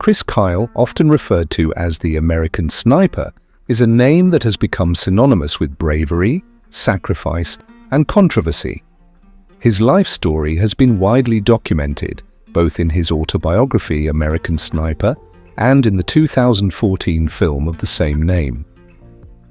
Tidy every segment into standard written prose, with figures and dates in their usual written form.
Chris Kyle, often referred to as the American Sniper, is a name that has become synonymous with bravery, sacrifice, and controversy. His life story has been widely documented, both in his autobiography American Sniper and in the 2014 film of the same name.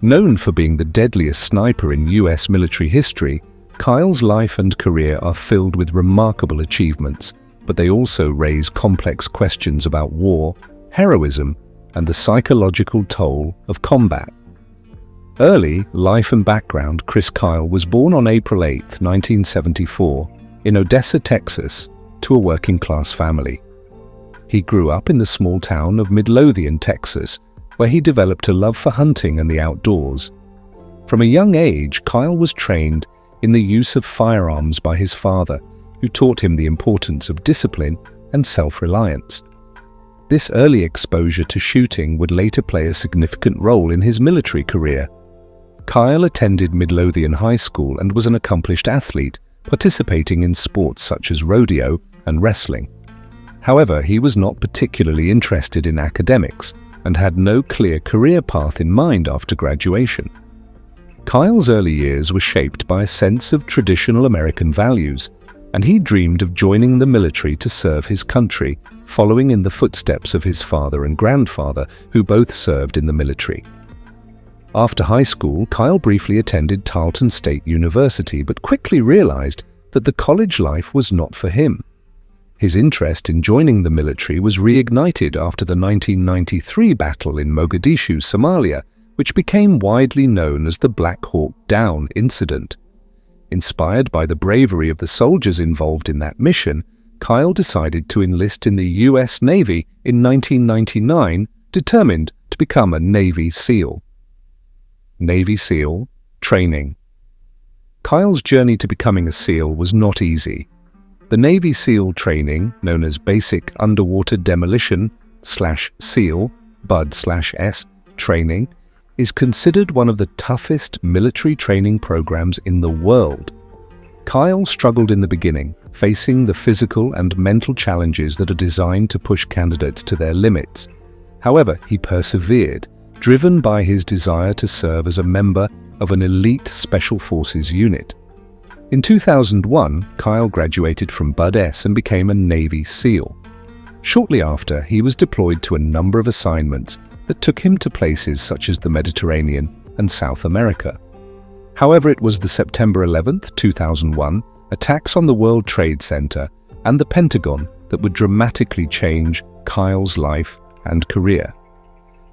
Known for being the deadliest sniper in US military history, Kyle's life and career are filled with remarkable achievements, but they also raise complex questions about war, heroism, and the psychological toll of combat. Early life and background. Chris Kyle was born on April 8, 1974, in Odessa, Texas, to a working-class family. He grew up in the small town of Midlothian, Texas, where he developed a love for hunting and the outdoors. From a young age, Kyle was trained in the use of firearms by his father, who taught him the importance of discipline and self-reliance. This early exposure to shooting would later play a significant role in his military career. Kyle attended Midlothian High School and was an accomplished athlete, participating in sports such as rodeo and wrestling. However, he was not particularly interested in academics and had no clear career path in mind after graduation. Kyle's early years were shaped by a sense of traditional American values, and he dreamed of joining the military to serve his country, following in the footsteps of his father and grandfather, who both served in the military. After high school, Kyle briefly attended Tarleton State University, but quickly realized that the college life was not for him. His interest in joining the military was reignited after the 1993 battle in Mogadishu, Somalia, which became widely known as the Black Hawk Down incident. Inspired by the bravery of the soldiers involved in that mission, Kyle decided to enlist in the US Navy in 1999, determined to become a Navy SEAL. Navy SEAL training. Kyle's journey to becoming a SEAL was not easy. The Navy SEAL training, known as Basic Underwater Demolition /SEAL BUD/S training, is considered one of the toughest military training programs in the world. Kyle struggled in the beginning, facing the physical and mental challenges that are designed to push candidates to their limits. However, he persevered, driven by his desire to serve as a member of an elite Special Forces unit. In 2001, Kyle graduated from BUD/S and became a Navy SEAL. Shortly after, he was deployed to a number of assignments that took him to places such as the Mediterranean and South America. However, it was the September 11, 2001 attacks on the World Trade Center and the Pentagon that would dramatically change Kyle's life and career.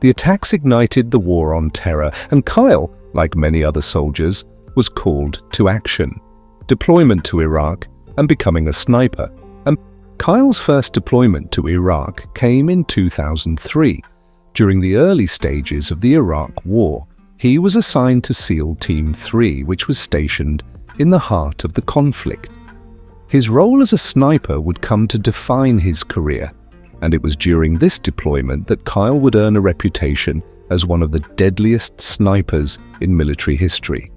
The attacks ignited the war on terror, and Kyle, like many other soldiers, was called to action. Deployment to Iraq and becoming a sniper. And Kyle's first deployment to Iraq came in 2003. During the early stages of the Iraq War, he was assigned to SEAL Team 3, which was stationed in the heart of the conflict. His role as a sniper would come to define his career, and it was during this deployment that Kyle would earn a reputation as one of the deadliest snipers in military history.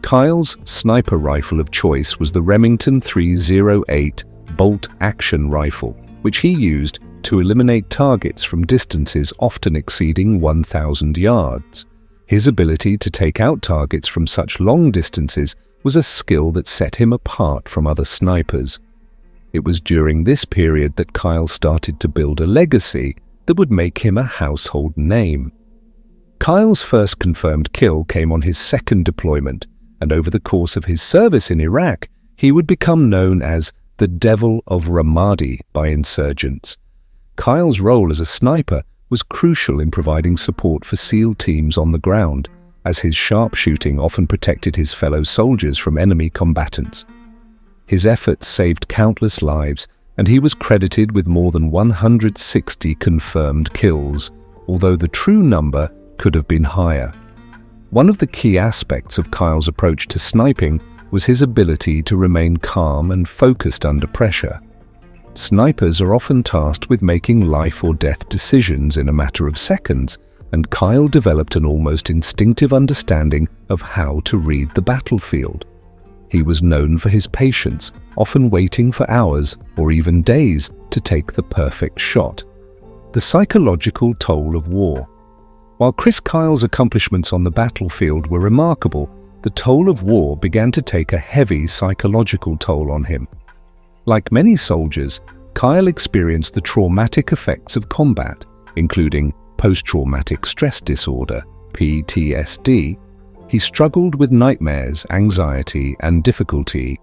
Kyle's sniper rifle of choice was the Remington 308 bolt-action rifle, which he used to eliminate targets from distances often exceeding 1,000 yards. His ability to take out targets from such long distances was a skill that set him apart from other snipers. It was during this period that Kyle started to build a legacy that would make him a household name. Kyle's first confirmed kill came on his second deployment, and over the course of his service in Iraq, he would become known as the Devil of Ramadi by insurgents. Kyle's role as a sniper was crucial in providing support for SEAL teams on the ground, as his sharpshooting often protected his fellow soldiers from enemy combatants. His efforts saved countless lives, and he was credited with more than 160 confirmed kills, although the true number could have been higher. One of the key aspects of Kyle's approach to sniping was his ability to remain calm and focused under pressure. Snipers are often tasked with making life or death decisions in a matter of seconds, and Kyle developed an almost instinctive understanding of how to read the battlefield. He was known for his patience, often waiting for hours or even days to take the perfect shot. The psychological toll of war. While Chris Kyle's accomplishments on the battlefield were remarkable, the toll of war began to take a heavy psychological toll on him. Like many soldiers, Kyle experienced the traumatic effects of combat, including post-traumatic stress disorder, PTSD. He struggled with nightmares, anxiety, and difficulty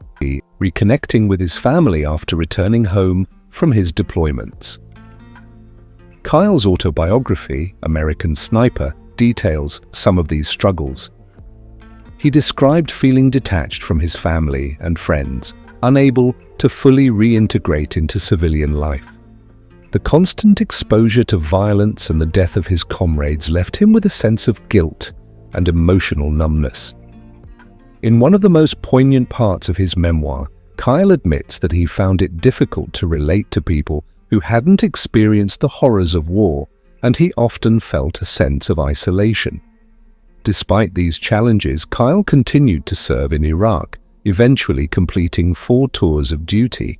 reconnecting with his family after returning home from his deployments. Kyle's autobiography, American Sniper, details some of these struggles. He described feeling detached from his family and friends, unable to fully reintegrate into civilian life. The constant exposure to violence and the death of his comrades left him with a sense of guilt and emotional numbness. In one of the most poignant parts of his memoir, Kyle admits that he found it difficult to relate to people who hadn't experienced the horrors of war, and he often felt a sense of isolation. Despite these challenges, Kyle continued to serve in Iraq, eventually completing 4 tours of duty.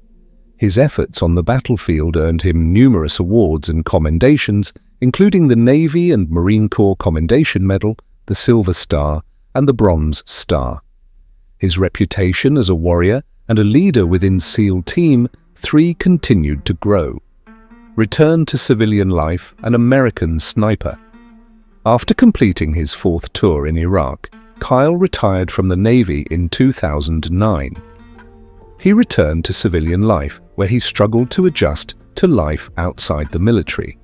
His efforts on the battlefield earned him numerous awards and commendations, including the Navy and Marine Corps Commendation Medal, the Silver Star, and the Bronze Star. His reputation as a warrior and a leader within SEAL Team 3 continued to grow. Returned to civilian life, an American Sniper. After completing his 4th tour in Iraq, Kyle retired from the Navy in 2009. He returned to civilian life, where he struggled to adjust to life outside the military.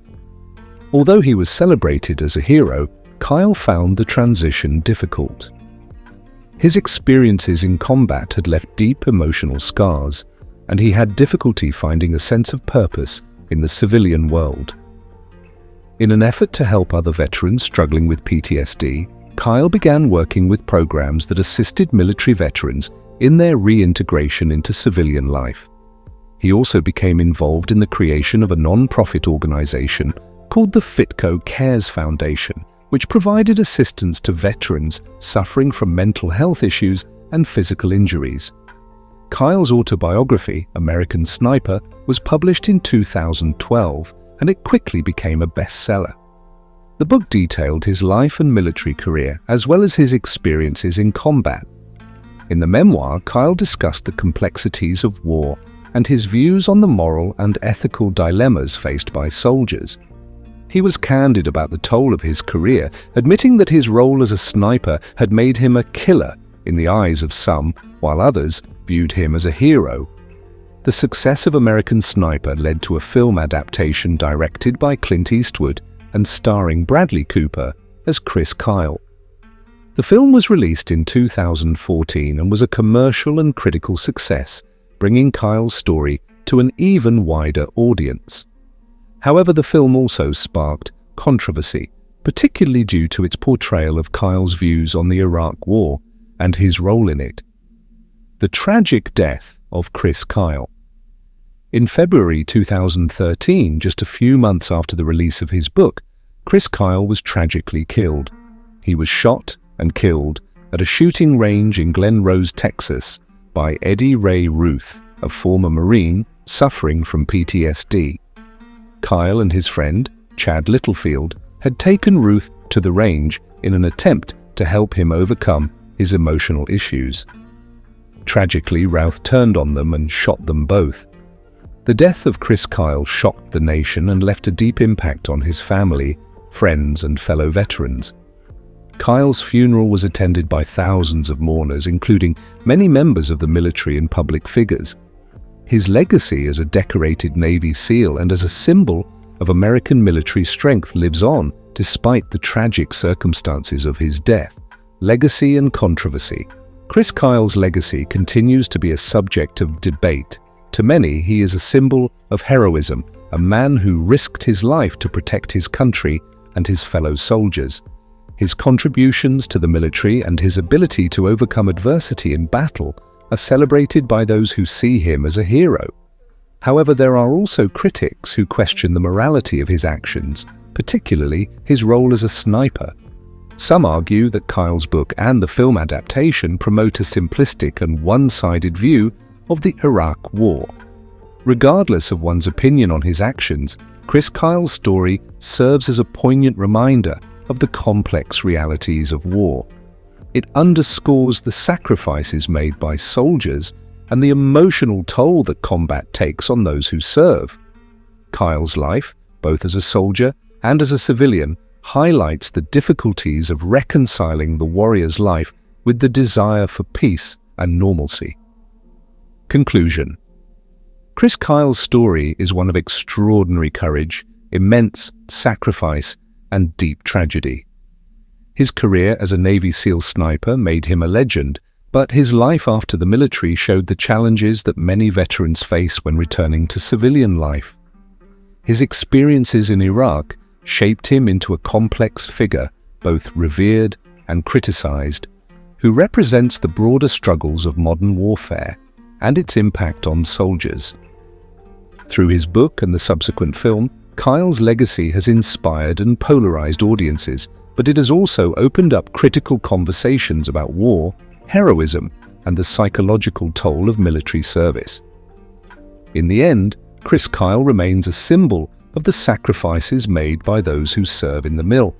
Although he was celebrated as a hero, Kyle found the transition difficult. His experiences in combat had left deep emotional scars, and he had difficulty finding a sense of purpose in the civilian world. In an effort to help other veterans struggling with PTSD, Kyle began working with programs that assisted military veterans in their reintegration into civilian life. He also became involved in the creation of a non-profit organization called the Fitco Cares Foundation, which provided assistance to veterans suffering from mental health issues and physical injuries. Kyle's autobiography, American Sniper, was published in 2012, and it quickly became a bestseller. The book detailed his life and military career, as well as his experiences in combat. In the memoir, Kyle discussed the complexities of war and his views on the moral and ethical dilemmas faced by soldiers. He was candid about the toll of his career, admitting that his role as a sniper had made him a killer in the eyes of some, while others viewed him as a hero. The success of American Sniper led to a film adaptation directed by Clint Eastwood and starring Bradley Cooper as Chris Kyle. The film was released in 2014 and was a commercial and critical success, bringing Kyle's story to an even wider audience. However, the film also sparked controversy, particularly due to its portrayal of Kyle's views on the Iraq War and his role in it. The tragic death of Chris Kyle. In February 2013, just a few months after the release of his book, Chris Kyle was tragically killed. He was shot and killed at a shooting range in Glen Rose, Texas, by Eddie Ray Ruth, a former Marine suffering from PTSD. Kyle and his friend, Chad Littlefield, had taken Ruth to the range in an attempt to help him overcome his emotional issues. Tragically, Routh turned on them and shot them both. The death of Chris Kyle shocked the nation and left a deep impact on his family, friends, and fellow veterans. Kyle's funeral was attended by thousands of mourners, including many members of the military and public figures. His legacy as a decorated Navy SEAL and as a symbol of American military strength lives on despite the tragic circumstances of his death. Legacy and controversy. Chris Kyle's legacy continues to be a subject of debate. To many, he is a symbol of heroism, a man who risked his life to protect his country and his fellow soldiers. His contributions to the military and his ability to overcome adversity in battle are celebrated by those who see him as a hero. However, there are also critics who question the morality of his actions, particularly his role as a sniper. Some argue that Kyle's book and the film adaptation promote a simplistic and one-sided view of the Iraq War. Regardless of one's opinion on his actions, Chris Kyle's story serves as a poignant reminder of the complex realities of war. It underscores the sacrifices made by soldiers and the emotional toll that combat takes on those who serve. Kyle's life, both as a soldier and as a civilian, highlights the difficulties of reconciling the warrior's life with the desire for peace and normalcy. Conclusion. Chris Kyle's story is one of extraordinary courage, immense sacrifice, and deep tragedy. His career as a Navy SEAL sniper made him a legend, but his life after the military showed the challenges that many veterans face when returning to civilian life. His experiences in Iraq shaped him into a complex figure, both revered and criticized, who represents the broader struggles of modern warfare and its impact on soldiers. Through his book and the subsequent film, Kyle's legacy has inspired and polarized audiences, but it has also opened up critical conversations about war, heroism, and the psychological toll of military service. In the end, Chris Kyle remains a symbol of the sacrifices made by those who serve in the mill,